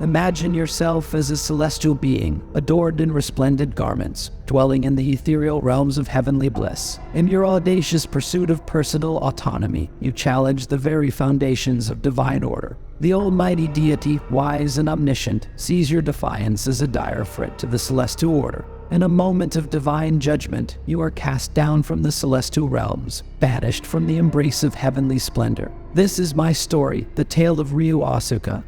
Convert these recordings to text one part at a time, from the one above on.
Imagine yourself as a celestial being, adorned in resplendent garments, dwelling in the ethereal realms of heavenly bliss. In your audacious pursuit of personal autonomy, you challenge the very foundations of divine order. The almighty deity, wise and omniscient, sees your defiance as a dire threat to the celestial order. In a moment of divine judgment, you are cast down from the celestial realms, banished from the embrace of heavenly splendor. This is my story, the tale of Ryo Asuka.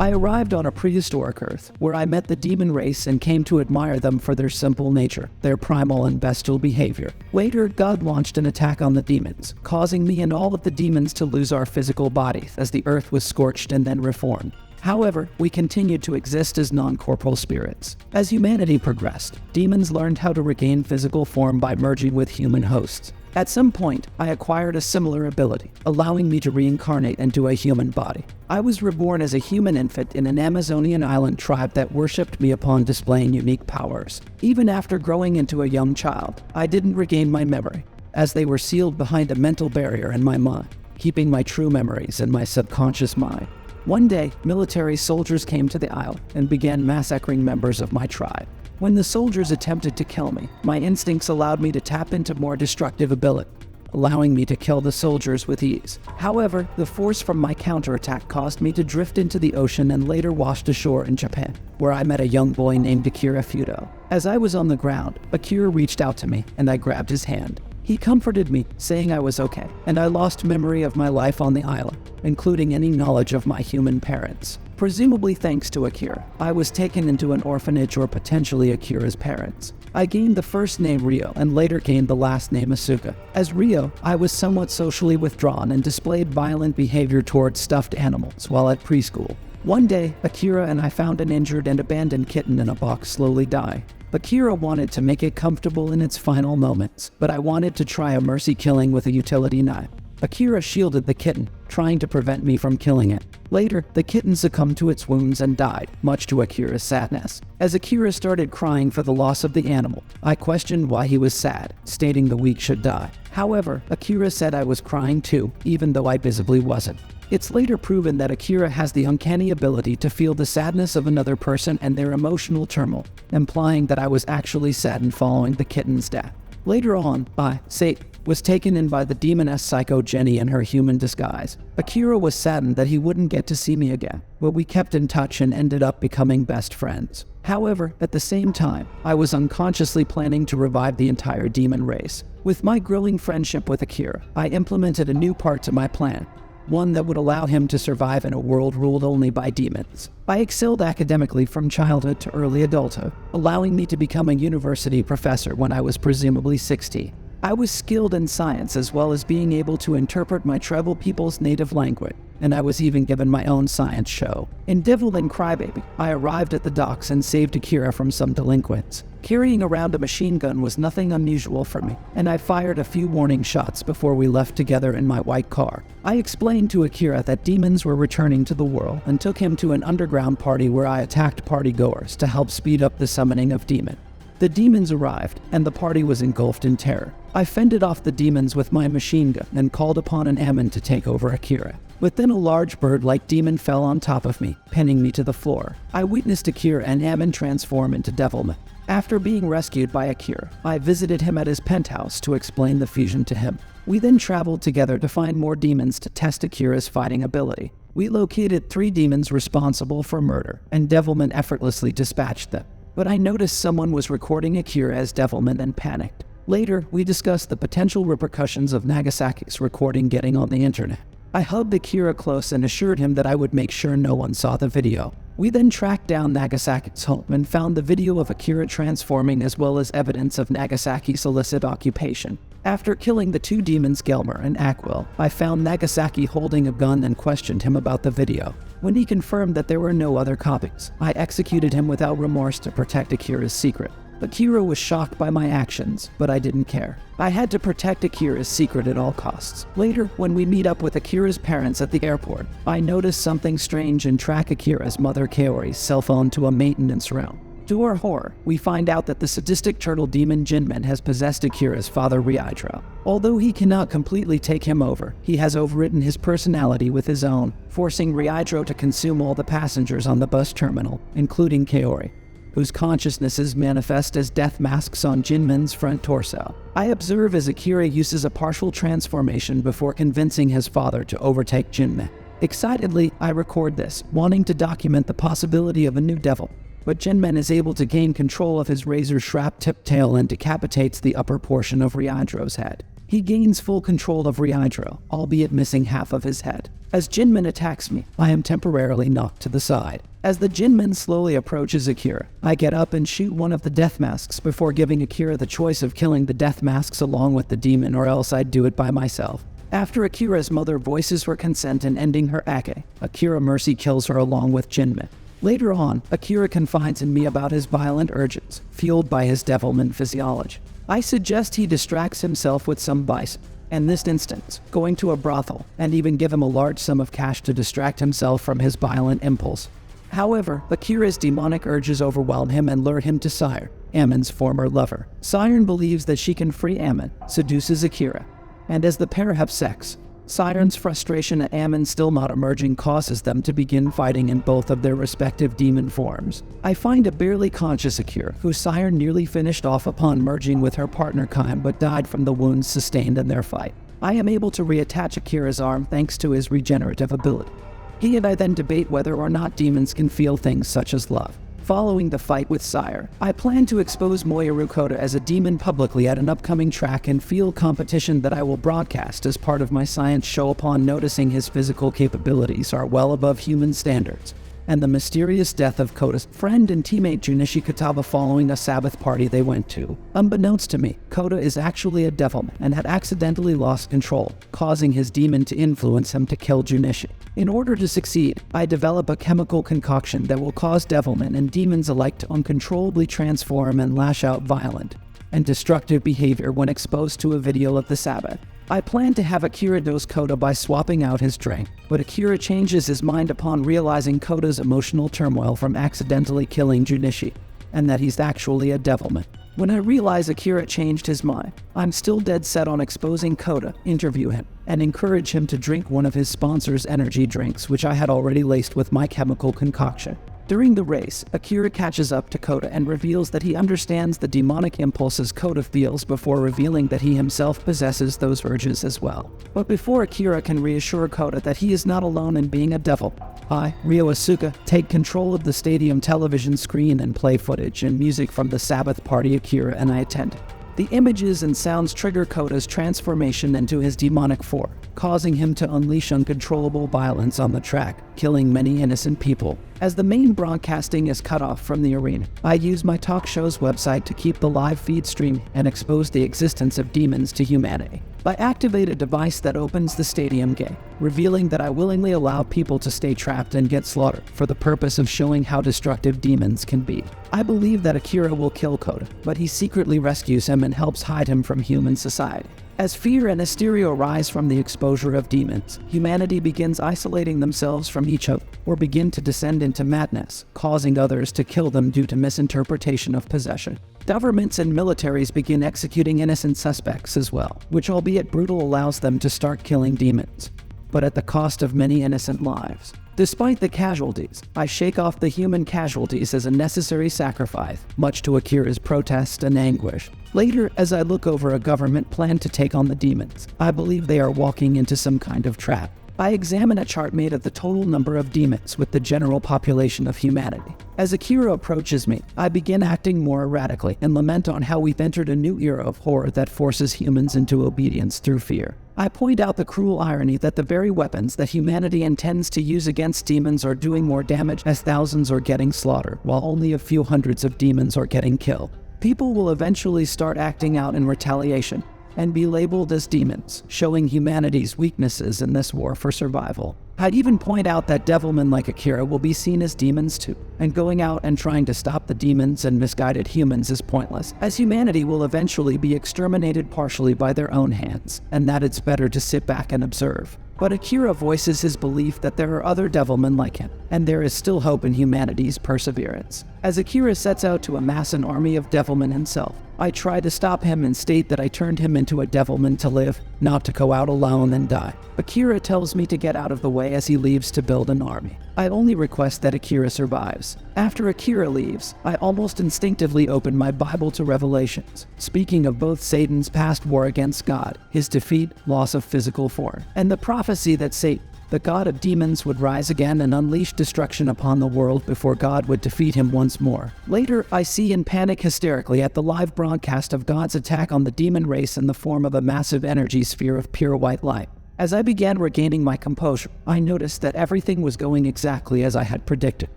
I arrived on a prehistoric Earth, where I met the demon race and came to admire them for their simple nature, their primal and bestial behavior. Later, God launched an attack on the demons, causing me and all of the demons to lose our physical bodies as the Earth was scorched and then reformed. However, we continued to exist as non-corporal spirits. As humanity progressed, demons learned how to regain physical form by merging with human hosts. At some point, I acquired a similar ability, allowing me to reincarnate into a human body. I was reborn as a human infant in an Amazonian island tribe that worshipped me upon displaying unique powers. Even after growing into a young child, I didn't regain my memory, as they were sealed behind a mental barrier in my mind, keeping my true memories in my subconscious mind. One day, military soldiers came to the island and began massacring members of my tribe. When the soldiers attempted to kill me, my instincts allowed me to tap into more destructive ability, allowing me to kill the soldiers with ease. However, the force from my counterattack caused me to drift into the ocean and later washed ashore in Japan, where I met a young boy named Akira Fudo. As I was on the ground, Akira reached out to me and I grabbed his hand. He comforted me, saying I was okay, and I lost memory of my life on the island, including any knowledge of my human parents. Presumably thanks to Akira, I was taken into an orphanage or potentially Akira's parents. I gained the first name Ryo and later gained the last name Asuka. As Ryo, I was somewhat socially withdrawn and displayed violent behavior towards stuffed animals while at preschool. One day, Akira and I found an injured and abandoned kitten in a box slowly die. Akira wanted to make it comfortable in its final moments, but I wanted to try a mercy killing with a utility knife. Akira shielded the kitten, trying to prevent me from killing it. Later, the kitten succumbed to its wounds and died, much to Akira's sadness. As Akira started crying for the loss of the animal, I questioned why he was sad, stating the weak should die. However, Akira said I was crying too, even though I visibly wasn't. It's later proven that Akira has the uncanny ability to feel the sadness of another person and their emotional turmoil, implying that I was actually saddened following the kitten's death. Later on, Satan was taken in by the demoness Psycho Jenny in her human disguise. Akira was saddened that he wouldn't get to see me again, but we kept in touch and ended up becoming best friends. However, at the same time, I was unconsciously planning to revive the entire demon race. With my growing friendship with Akira, I implemented a new part to my plan, one that would allow him to survive in a world ruled only by demons. I excelled academically from childhood to early adulthood, allowing me to become a university professor when I was presumably 60. I was skilled in science as well as being able to interpret my tribal people's native language, and I was even given my own science show. In Devilman Crybaby, I arrived at the docks and saved Akira from some delinquents. Carrying around a machine gun was nothing unusual for me, and I fired a few warning shots before we left together in my white car. I explained to Akira that demons were returning to the world and took him to an underground party where I attacked partygoers to help speed up the summoning of demons. The demons arrived, and the party was engulfed in terror. I fended off the demons with my machine gun and called upon an Ammon to take over Akira. But then a large bird-like demon fell on top of me, pinning me to the floor. I witnessed Akira and Ammon transform into Devilman. After being rescued by Akira, I visited him at his penthouse to explain the fusion to him. We then traveled together to find more demons to test Akira's fighting ability. We located 3 demons responsible for murder, and Devilman effortlessly dispatched them. But I noticed someone was recording Akira as Devilman and panicked. Later, we discussed the potential repercussions of Nagasaki's recording getting on the internet. I hugged Akira close and assured him that I would make sure no one saw the video. We then tracked down Nagasaki's home and found the video of Akira transforming as well as evidence of Nagasaki's illicit occupation. After killing the 2 demons Gelmer and Aquil, I found Nagasaki holding a gun and questioned him about the video. When he confirmed that there were no other copies, I executed him without remorse to protect Akira's secret. Akira was shocked by my actions, but I didn't care. I had to protect Akira's secret at all costs. Later, when we meet up with Akira's parents at the airport, I notice something strange and track Akira's mother Kaori's cell phone to a maintenance room. To our horror, we find out that the sadistic turtle demon Jinmen has possessed Akira's father Ryo. Although he cannot completely take him over, he has overwritten his personality with his own, forcing Ryo to consume all the passengers on the bus terminal, including Kaori, whose consciousnesses manifest as death masks on Jinmen's front torso. I observe as Akira uses a partial transformation before convincing his father to overtake Jinmen. Excitedly, I record this, wanting to document the possibility of a new devil. But Jinmen is able to gain control of his razor-sharp-tipped tail and decapitates the upper portion of Ryo's head. He gains full control of Ryo, albeit missing half of his head. As Jinmen attacks me, I am temporarily knocked to the side. As the Jinmen slowly approaches Akira, I get up and shoot one of the death masks before giving Akira the choice of killing the death masks along with the demon, or else I'd do it by myself. After Akira's mother voices her consent in ending her ake, Akira mercy kills her along with Jinmen. Later on, Akira confides in me about his violent urges, fueled by his Devilman physiology. I suggest he distracts himself with some vice, in this instance, going to a brothel, and even give him a large sum of cash to distract himself from his violent impulse. However, Akira's demonic urges overwhelm him and lure him to Sire, Ammon's former lover. Siren believes that she can free Ammon, seduces Akira, and as the pair have sex, Siren's frustration at Ammon still not emerging causes them to begin fighting in both of their respective demon forms. I find a barely conscious Akira, who Siren nearly finished off upon merging with her partner Kaim but died from the wounds sustained in their fight. I am able to reattach Akira's arm thanks to his regenerative ability. He and I then debate whether or not demons can feel things such as love. Following the fight with Sire, I plan to expose Moyoru Kota as a demon publicly at an upcoming track and field competition that I will broadcast as part of my science show upon noticing his physical capabilities are well above human standards, and the mysterious death of Kota's friend and teammate Junichi Kataba following a Sabbath party they went to. Unbeknownst to me, Kota is actually a devilman and had accidentally lost control, causing his demon to influence him to kill Junichi. In order to succeed, I develop a chemical concoction that will cause devilmen and demons alike to uncontrollably transform and lash out violent and destructive behavior when exposed to a video of the Sabbath. I plan to have Akira dose Kota by swapping out his drink, but Akira changes his mind upon realizing Kota's emotional turmoil from accidentally killing Junichi, and that he's actually a devilman. When I realize Akira changed his mind, I'm still dead set on exposing Kota, interview him, and encourage him to drink one of his sponsor's energy drinks, which I had already laced with my chemical concoction. During the race, Akira catches up to Kota and reveals that he understands the demonic impulses Kota feels before revealing that he himself possesses those urges as well. But before Akira can reassure Kota that he is not alone in being a devil, I, Ryo Asuka, take control of the stadium television screen and play footage and music from the Sabbath party Akira and I attended. The images and sounds trigger Kota's transformation into his demonic form, causing him to unleash uncontrollable violence on the track, killing many innocent people. As the main broadcasting is cut off from the arena, I use my talk show's website to keep the live feed streaming and expose the existence of demons to humanity. I activate a device that opens the stadium gate, revealing that I willingly allow people to stay trapped and get slaughtered for the purpose of showing how destructive demons can be. I believe that Akira will kill Kota, but he secretly rescues him and helps hide him from human society. As fear and hysteria rise from the exposure of demons, humanity begins isolating themselves from each other or begin to descend into madness, causing others to kill them due to misinterpretation of possession. Governments and militaries begin executing innocent suspects as well, which albeit brutal allows them to start killing demons, but at the cost of many innocent lives. Despite the casualties, I shake off the human casualties as a necessary sacrifice, much to Akira's protest and anguish. Later, as I look over a government plan to take on the demons, I believe they are walking into some kind of trap. I examine a chart made of the total number of demons with the general population of humanity. As Akira approaches me, I begin acting more erratically and lament on how we've entered a new era of horror that forces humans into obedience through fear. I point out the cruel irony that the very weapons that humanity intends to use against demons are doing more damage as thousands are getting slaughtered, while only a few hundreds of demons are getting killed. People will eventually start acting out in retaliation and be labeled as demons, showing humanity's weaknesses in this war for survival. I'd even point out that devilmen like Akira will be seen as demons too, and going out and trying to stop the demons and misguided humans is pointless, as humanity will eventually be exterminated partially by their own hands, and that it's better to sit back and observe. But Akira voices his belief that there are other Devilmen like him, and there is still hope in humanity's perseverance. As Akira sets out to amass an army of Devilmen himself, I try to stop him and state that I turned him into a Devilman to live, not to go out alone and die. Akira tells me to get out of the way as he leaves to build an army. I only request that Akira survives. After Akira leaves, I almost instinctively open my Bible to Revelations, speaking of both Satan's past war against God, his defeat, loss of physical form, and the prophecy that Satan, the god of demons, would rise again and unleash destruction upon the world before God would defeat him once more. Later, I see and panic hysterically at the live broadcast of God's attack on the demon race in the form of a massive energy sphere of pure white light. As I began regaining my composure, I noticed that everything was going exactly as I had predicted.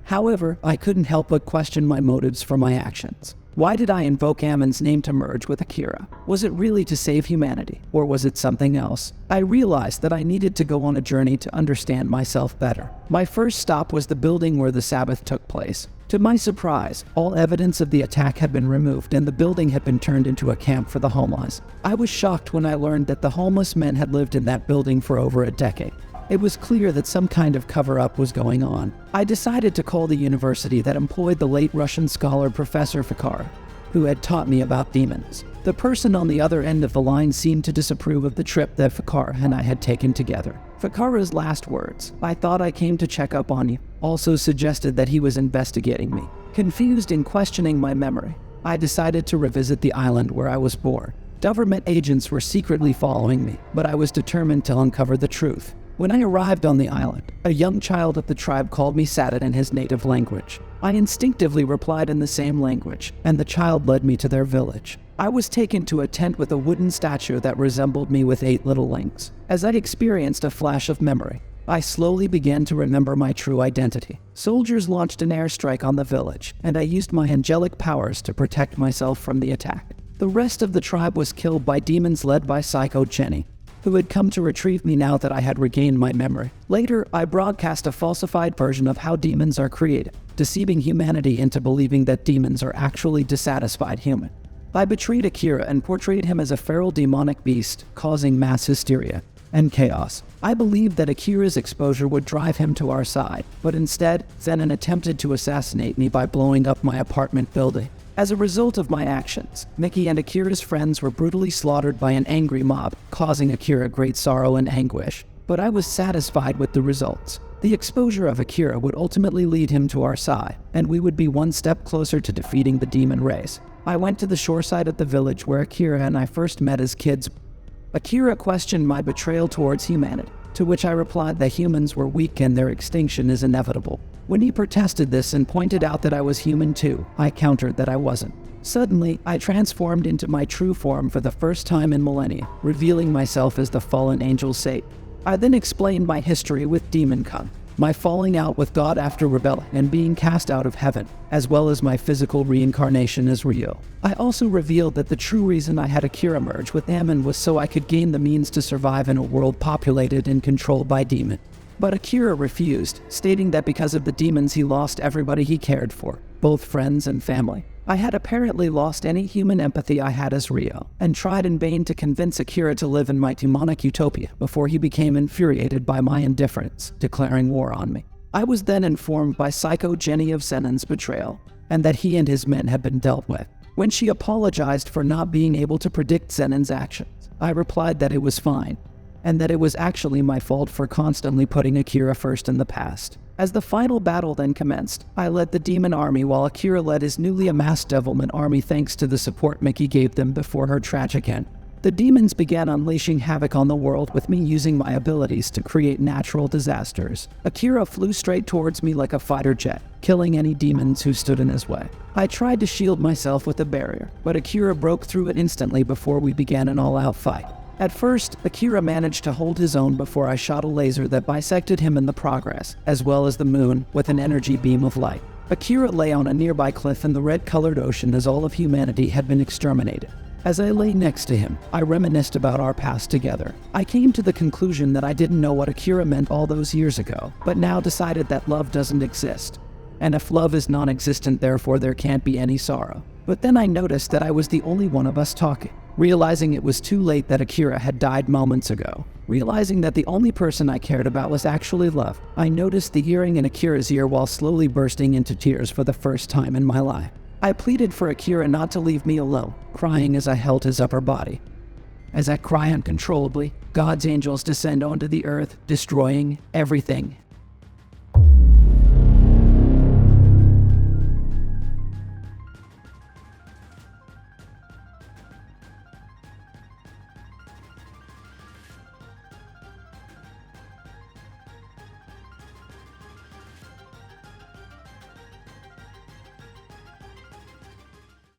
However, I couldn't help but question my motives for my actions. Why did I invoke Ammon's name to merge with Akira? Was it really to save humanity, or was it something else? I realized that I needed to go on a journey to understand myself better. My first stop was the building where the Sabbath took place. To my surprise, all evidence of the attack had been removed and the building had been turned into a camp for the homeless. I was shocked when I learned that the homeless men had lived in that building for over a decade. It was clear that some kind of cover-up was going on. I decided to call the university that employed the late Russian scholar Professor Fikara, who had taught me about demons. The person on the other end of the line seemed to disapprove of the trip that Fikara and I had taken together. Fikara's last words, "I thought I came to check up on you," also suggested that he was investigating me. Confused and questioning my memory, I decided to revisit the island where I was born. Government agents were secretly following me, but I was determined to uncover the truth. When I arrived on the island, a young child of the tribe called me Sadat in his native language. I instinctively replied in the same language, and the child led me to their village. I was taken to a tent with a wooden statue that resembled me with 8 little links. As I experienced a flash of memory, I slowly began to remember my true identity. Soldiers launched an airstrike on the village, and I used my angelic powers to protect myself from the attack. The rest of the tribe was killed by demons led by Psycho Jenny, who had come to retrieve me now that I had regained my memory. Later, I broadcast a falsified version of how demons are created, deceiving humanity into believing that demons are actually dissatisfied humans. I betrayed Akira and portrayed him as a feral demonic beast, causing mass hysteria and chaos. I believed that Akira's exposure would drive him to our side, but instead, Zenon attempted to assassinate me by blowing up my apartment building. As a result of my actions, Mickey and Akira's friends were brutally slaughtered by an angry mob, causing Akira great sorrow and anguish. But I was satisfied with the results. The exposure of Akira would ultimately lead him to our side, and we would be one step closer to defeating the demon race. I went to the shoreside of the village where Akira and I first met as kids. Akira questioned my betrayal towards humanity, to which I replied that humans were weak and their extinction is inevitable. When he protested this and pointed out that I was human too, I countered that I wasn't. Suddenly, I transformed into my true form for the first time in millennia, revealing myself as the fallen angel Satan. I then explained my history with Demon Kung, my falling out with God after rebelling and being cast out of heaven, as well as my physical reincarnation as Ryo. I also revealed that the true reason I had Akira merge with Ammon was so I could gain the means to survive in a world populated and controlled by demons. But Akira refused, stating that because of the demons he lost everybody he cared for, both friends and family. I had apparently lost any human empathy I had as Ryo, and tried in vain to convince Akira to live in my demonic utopia before he became infuriated by my indifference, declaring war on me. I was then informed by Psycho Jenny of Zenon's betrayal, and that he and his men had been dealt with. When she apologized for not being able to predict Zenon's actions, I replied that it was fine, and that it was actually my fault for constantly putting Akira first in the past. As the final battle then commenced, I led the demon army while Akira led his newly amassed Devilman army thanks to the support Mickey gave them before her tragic end. The demons began unleashing havoc on the world with me using my abilities to create natural disasters. Akira flew straight towards me like a fighter jet, killing any demons who stood in his way. I tried to shield myself with a barrier, but Akira broke through it instantly before we began an all-out fight. At first, Akira managed to hold his own before I shot a laser that bisected him in the progress, as well as the moon, with an energy beam of light. Akira lay on a nearby cliff in the red-colored ocean as all of humanity had been exterminated. As I lay next to him, I reminisced about our past together. I came to the conclusion that I didn't know what Akira meant all those years ago, but now decided that love doesn't exist. And if love is non-existent, therefore there can't be any sorrow. But then I noticed that I was the only one of us talking. realizing it was too late that Akira had died moments ago. Realizing that the only person I cared about was actually love, I noticed the earring in Akira's ear while slowly bursting into tears for the first time in my life. I pleaded for Akira not to leave me alone, crying as I held his upper body. As I cry uncontrollably, God's angels descend onto the earth, destroying everything